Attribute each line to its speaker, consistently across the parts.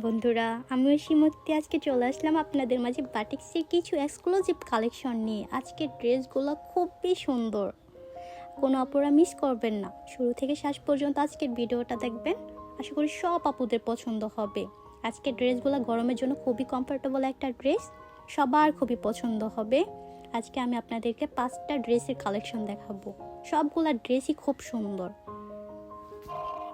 Speaker 1: বন্ধুরা, আমি ঐশী আজকে চলে আসলাম আপনাদের মাঝে বাটিক্সের কিছু এক্সক্লুসিভ কালেকশন নিয়ে। আজকের ড্রেসগুলো খুবই সুন্দর, কোনো আপুরা মিস করবেন না। শুরু থেকে শেষ পর্যন্ত আজকের ভিডিওটা দেখবেন, আশা করি সব আপুদের পছন্দ হবে। আজকের ড্রেসগুলো গরমের জন্য খুবই কমফোর্টেবল একটা ড্রেস, সবার খুবই পছন্দ হবে। আজকে আমি আপনাদেরকে 5টা ড্রেসের কালেকশন দেখাবো। সবগুলা ড্রেসই খুব সুন্দর।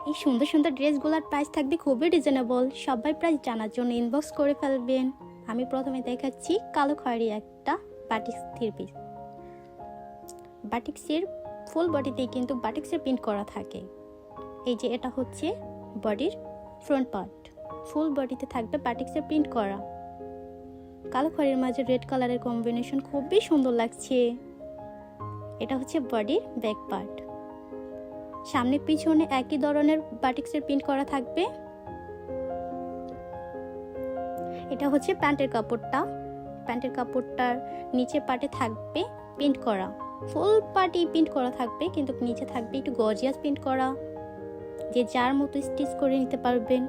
Speaker 1: এই সুন্দর সুন্দর ড্রেসগুলোর প্রাইস থাকবে খুবই রিজনেবল। সবাই প্রাইস জানার জন্য ইনবক্স করে ফেলবেন। আমি প্রথমে দেখাচ্ছি কালো খয়েরি একটা বাটিক্স 3 পিস। বাটিক্সের ফুল বডিতেই কিন্তু বাটিক্সের প্রিন্ট করা থাকে। এই যে এটা হচ্ছে বডির ফ্রন্ট পার্ট, ফুল বডিতে থাকবে বাটিক্সের প্রিন্ট করা। কালো খয়েরির মাঝে রেড কালারের কম্বিনেশন খুবই সুন্দর লাগছে। এটা হচ্ছে বডির ব্যাক পার্ট, সামনে পিছনে একই ধরনের বাটিক্সের প্রিন্ট করা থাকবে। এটা হচ্ছে প্যান্টের কাপড়টা, প্যান্টের কাপড়টার নিচে পার্টে থাকবে প্রিন্ট করা, ফুল পার্টি প্রিন্ট করা থাকবে, কিন্তু নিচে থাকবে একটু গর্জিয়াস প্রিন্ট করা, যে যার মতো স্টিচ করে নিতে পারবেন।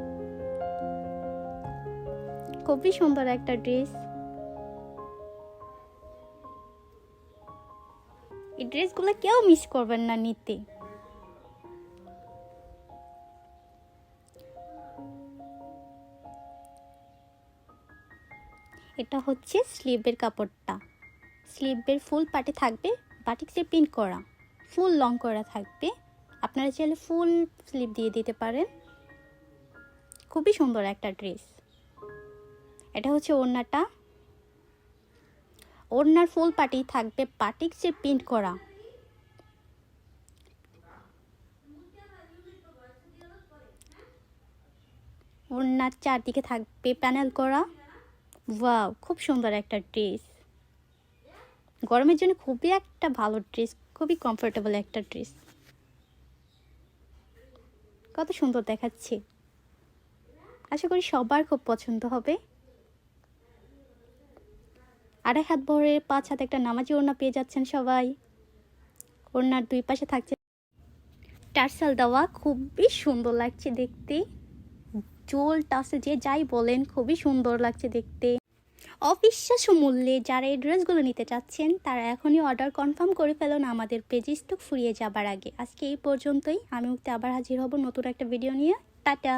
Speaker 1: খুবই সুন্দর একটা ড্রেস। এই ড্রেসগুলো কেউ মিস করবেন না নিতে। এটা হচ্ছে স্লিভের কাপড়টা, স্লিভের ফুল পার্টে থাকবে বাটিক্সের প্রিন্ট করা, ফুল লং করা থাকবে। আপনারা চাইলে ফুল স্লিভ দিয়ে দিতে পারেন। খুবই সুন্দর একটা ড্রেস। এটা হচ্ছে ওড়নাটা, ওড়নার ফুল পার্টি থাকবে বাটিক্সের প্রিন্ট করা। ওড়নার চারদিকে থাকবে প্যানেল করা। ওয়াও, খুব সুন্দর একটা ড্রেস। গরমের জন্য খুবই একটা ভালো ড্রেস, খুবই কমফোর্টেবল একটা ড্রেস। কত সুন্দর দেখাচ্ছে, আশা করি সবার খুব পছন্দ হবে। 2.5 হাত ভরে 5 হাত একটা নামাজি ওড়না পেয়ে যাচ্ছেন সবাই। ওড়নার দুই পাশে থাকছে টার্সাল দেওয়া, খুবই সুন্দর লাগছে দেখতে। জোল টার্সেল যে যাই বলেন, খুবই সুন্দর লাগছে দেখতে। অবিশ্বাস্য মূল্যে যারা এই ড্রেসগুলো নিতে চাচ্ছেন তারা এখনই অর্ডার কনফার্ম করে ফেলুন আমাদের পেজে স্টক ফুরিয়ে যাবার আগে। আজকে এই পর্যন্তই। আমি মুক্তি আবার হাজির হব নতুন একটা ভিডিও নিয়ে। টাটা।